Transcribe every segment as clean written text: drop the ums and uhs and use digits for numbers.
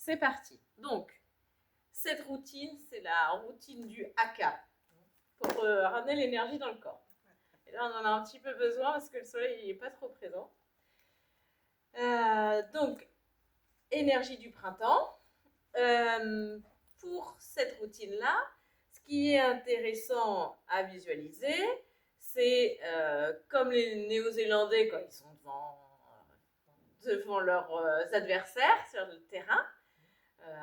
C'est parti. Donc, cette routine, c'est la routine du haka pour ramener l'énergie dans le corps. Et là, on en a un petit peu besoin parce que le soleil n'est pas trop présent. Donc, énergie du printemps. Pour cette routine-là, ce qui est intéressant à visualiser, c'est comme les Néo-Zélandais quand ils sont devant leurs adversaires sur le terrain,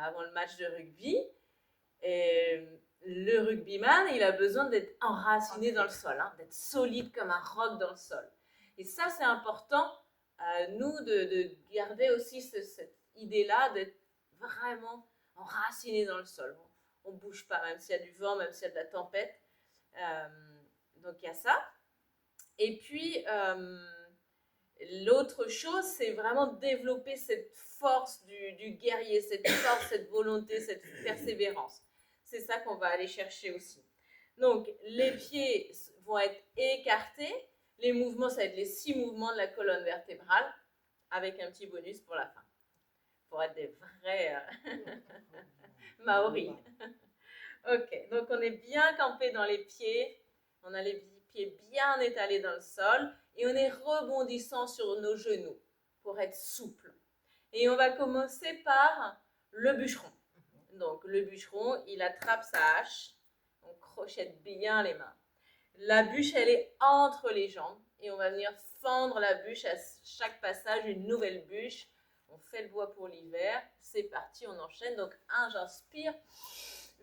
avant le match de rugby. Et le rugbyman, il a besoin d'être enraciné dans le sol, hein, d'être solide comme un roc dans le sol. Et ça, c'est important à nous de garder aussi cette idée-là, d'être vraiment enraciné dans le sol. On ne bouge pas, même s'il y a du vent, même s'il y a de la tempête. Donc, il y a ça. Et puis, l'autre chose, c'est vraiment développer cette force du guerrier, cette force, cette volonté, cette persévérance. C'est ça qu'on va aller chercher aussi. Donc, les pieds vont être écartés. Les mouvements, ça va être les 6 mouvements de la colonne vertébrale, avec un petit bonus pour la fin. Pour être des vrais Maoris. Ok, donc on est bien campé dans les pieds. On a les pieds bien étalés dans le sol. Et on est rebondissant sur nos genoux pour être souple. Et on va commencer par le bûcheron. Donc le bûcheron, il attrape sa hache. On crochette bien les mains. La bûche, elle est entre les jambes. Et on va venir fendre la bûche à chaque passage, une nouvelle bûche. On fait le bois pour l'hiver. C'est parti, on enchaîne. Donc 1, j'inspire.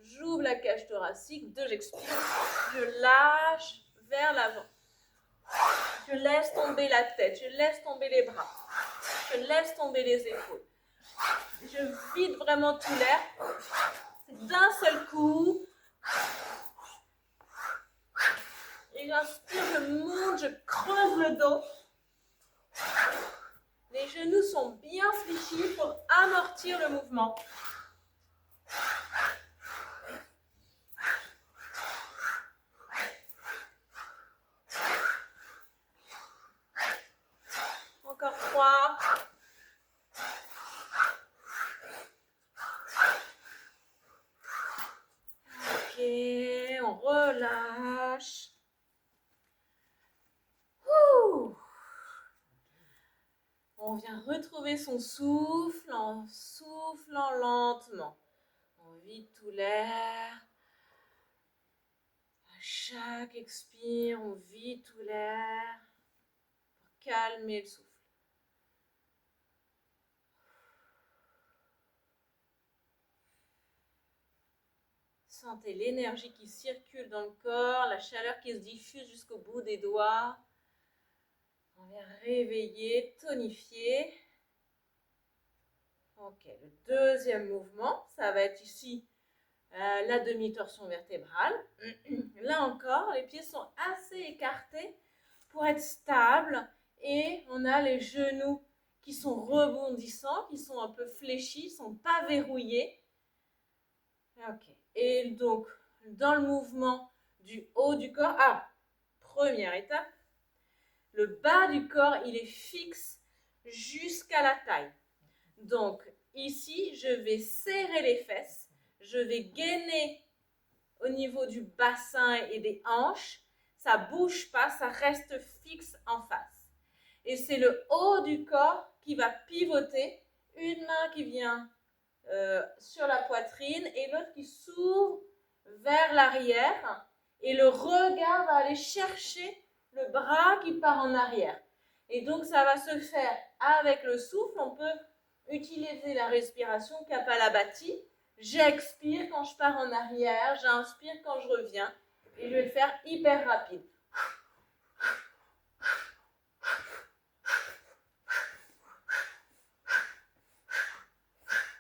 J'ouvre la cage thoracique. 2, j'expire. Je lâche vers l'avant. Je laisse tomber la tête, je laisse tomber les bras, je laisse tomber les épaules. Je vide vraiment tout l'air. C'est d'un seul coup. Et j'inspire, je monte, je creuse le dos. Les genoux sont bien fléchis pour amortir le mouvement. Encore 3. Ok, on relâche. Ouh. On vient retrouver son souffle en soufflant lentement. On vide tout l'air. À chaque expire, on vide tout l'air pour calmer le souffle. Sentez l'énergie qui circule dans le corps, la chaleur qui se diffuse jusqu'au bout des doigts. On vient réveiller, tonifier. Ok, le deuxième mouvement, ça va être ici la demi-torsion vertébrale. Là encore, les pieds sont assez écartés pour être stables et on a les genoux qui sont rebondissants, qui sont un peu fléchis, qui ne sont pas verrouillés. Ok. Et donc, dans le mouvement du haut du corps, première étape, le bas du corps, il est fixe jusqu'à la taille. Donc, ici, je vais serrer les fesses, je vais gainer au niveau du bassin et des hanches. Ça ne bouge pas, ça reste fixe en face. Et c'est le haut du corps qui va pivoter, une main qui vient sur la poitrine et l'autre qui s'ouvre vers l'arrière et le regard va aller chercher le bras qui part en arrière. Et donc ça va se faire avec le souffle. On peut utiliser la respiration Kapalabhati. J'expire quand je pars en arrière, j'inspire quand je reviens et je vais le faire hyper rapide.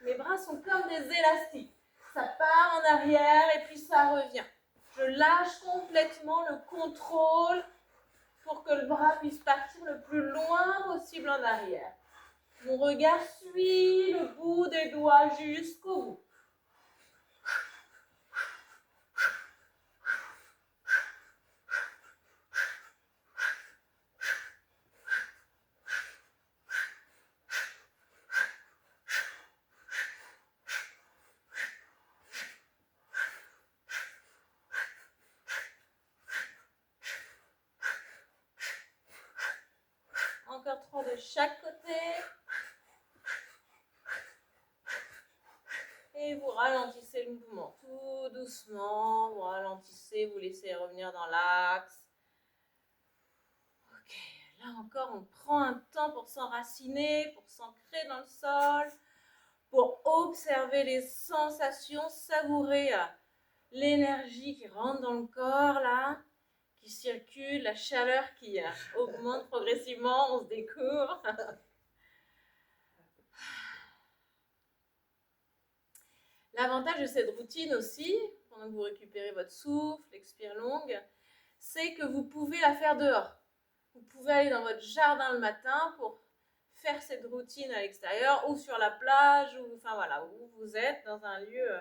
Mes bras sont comme des élastiques. Ça part en arrière et puis ça revient. Je lâche complètement le contrôle pour que le bras puisse partir le plus loin possible en arrière. Mon regard suit le bout des doigts jusqu'au bout. de chaque côté. Et vous ralentissez le mouvement tout doucement. Vous ralentissez, vous laissez revenir dans l'axe. Ok, là encore, on prend un temps pour s'enraciner, pour s'ancrer dans le sol, pour observer les sensations, savourer l'énergie qui rentre dans le corps, là, qui circule, la chaleur qui augmente progressivement, on se découvre. L'avantage de cette routine aussi, pendant que vous récupérez votre souffle, expire longue, c'est que vous pouvez la faire dehors. Vous pouvez aller dans votre jardin le matin pour faire cette routine à l'extérieur ou sur la plage, ou enfin voilà, où vous êtes dans un lieu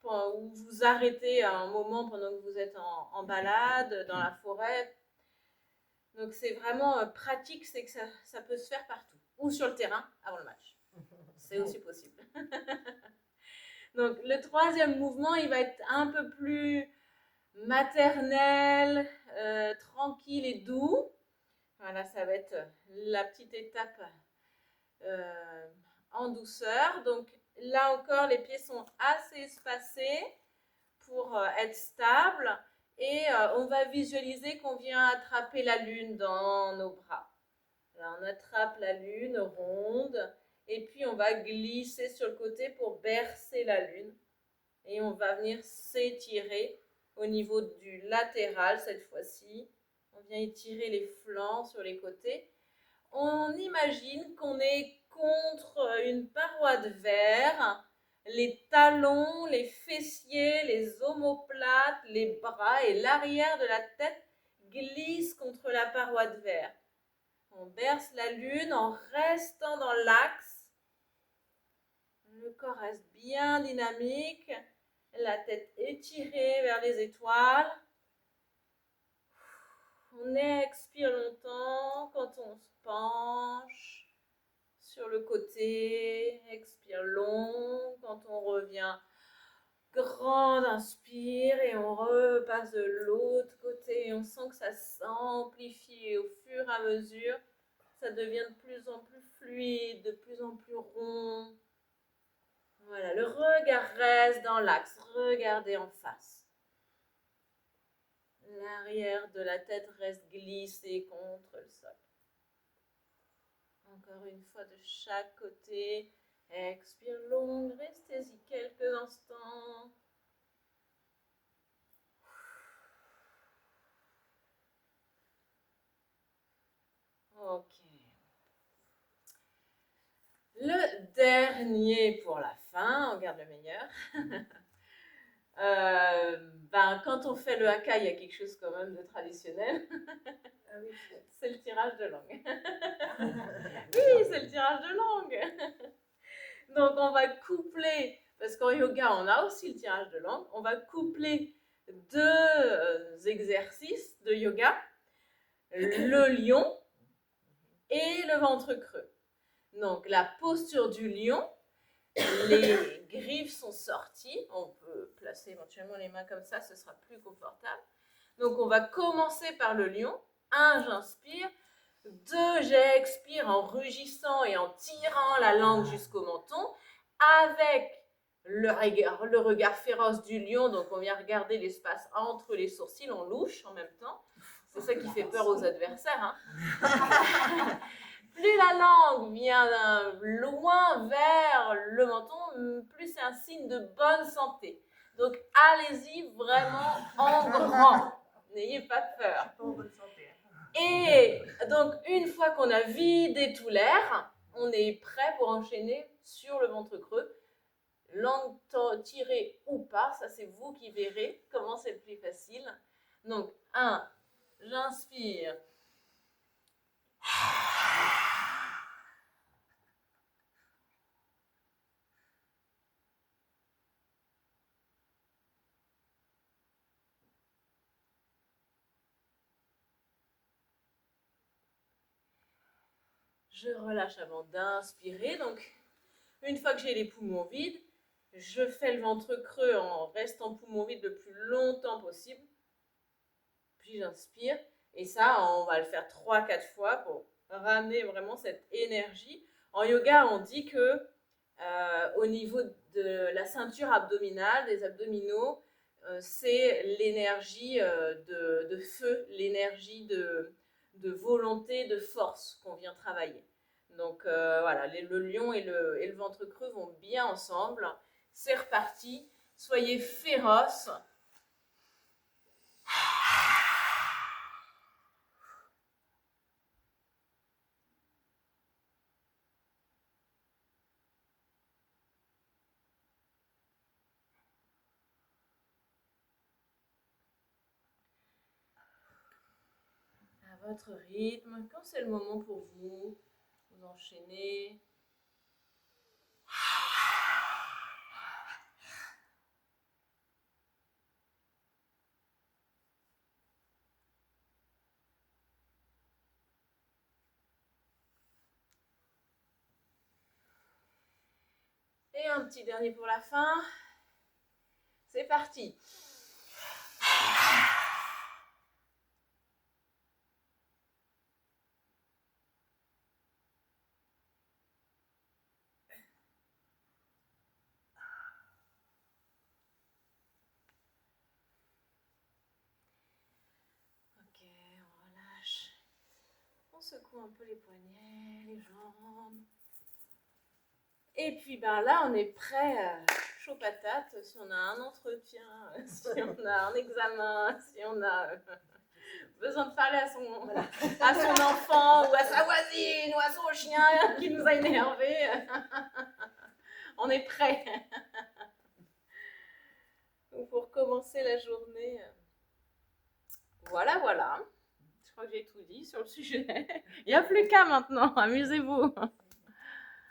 où vous arrêtez à un moment pendant que vous êtes en balade, dans la forêt. Donc c'est vraiment pratique, c'est que ça peut se faire partout. Ou sur le terrain avant le match. C'est aussi possible. Donc le troisième mouvement, il va être un peu plus maternel, tranquille et doux. Voilà, ça va être la petite étape en douceur. Donc là encore, les pieds sont assez espacés pour être stables. Et on va visualiser qu'on vient attraper la lune dans nos bras. Là, on attrape la lune ronde et puis on va glisser sur le côté pour bercer la lune. Et on va venir s'étirer au niveau du latéral cette fois-ci. On vient étirer les flancs sur les côtés. On imagine qu'on est contre une paroi de verre. Les talons, les fessiers, les omoplates, les bras et l'arrière de la tête glissent contre la paroi de verre. On berce la lune en restant dans l'axe. Le corps reste bien dynamique. La tête étirée vers les étoiles. On expire longtemps quand on se penche sur le côté. Expire long quand on revient. Grande inspire et on repasse de l'autre côté. On sent que ça s'amplifie au fur et à mesure. Ça devient de plus en plus fluide, de plus en plus rond. Voilà, le regard reste dans l'axe. Regardez en face. L'arrière de la tête reste glissé contre le sol. Encore une fois de chaque côté. Expire longue, restez-y quelques instants. Ok. Le dernier pour la fin, on garde le meilleur. Quand on fait le haka, il y a quelque chose quand même de traditionnel. Ah oui, c'est le tirage de langue. Oui, c'est le tirage de langue. Donc on va coupler, parce qu'en yoga on a aussi le tirage de langue, on va coupler deux exercices de yoga, le lion et le ventre creux. Donc la posture du lion, les griffes sont sorties, on peut placer éventuellement les mains comme ça, ce sera plus confortable. Donc on va commencer par le lion. 1, j'inspire. 2, j'expire en rugissant et en tirant la langue jusqu'au menton, avec le regard féroce du lion. Donc on vient regarder l'espace entre les sourcils, on louche en même temps. C'est ça qui fait peur aux adversaires. Plus la langue vient loin vers le menton, plus c'est un signe de bonne santé. Donc allez-y vraiment en grand. N'ayez pas peur. Et donc une fois qu'on a vidé tout l'air, on est prêt pour enchaîner sur le ventre creux. Langue tirée ou pas, ça c'est vous qui verrez comment c'est le plus facile. Donc 1, j'inspire. Je relâche avant d'inspirer. Donc, une fois que j'ai les poumons vides, je fais le ventre creux en restant poumon vide le plus longtemps possible. Puis j'inspire. Et ça, on va le faire 3-4 fois pour ramener vraiment cette énergie. En yoga, on dit que au niveau de la ceinture abdominale, des abdominaux, c'est l'énergie de feu, l'énergie de volonté, de force qu'on vient travailler. Donc voilà, le lion et le ventre creux vont bien ensemble. C'est reparti. Soyez féroces. À votre rythme, quand c'est le moment pour vous, vous enchaînez. Et un petit dernier pour la fin. C'est parti. Ok, on relâche. On secoue un peu les poignets, les jambes. Et puis ben là, on est prêt, chaud patate, si on a un entretien, si on a un examen, si on a besoin de parler à son enfant ou à sa voisine ou à son chien qui nous a énervés. On est prêt. Pour commencer la journée. Voilà, voilà. Je crois que j'ai tout dit sur le sujet. Il n'y a plus qu'à maintenant. Amusez-vous.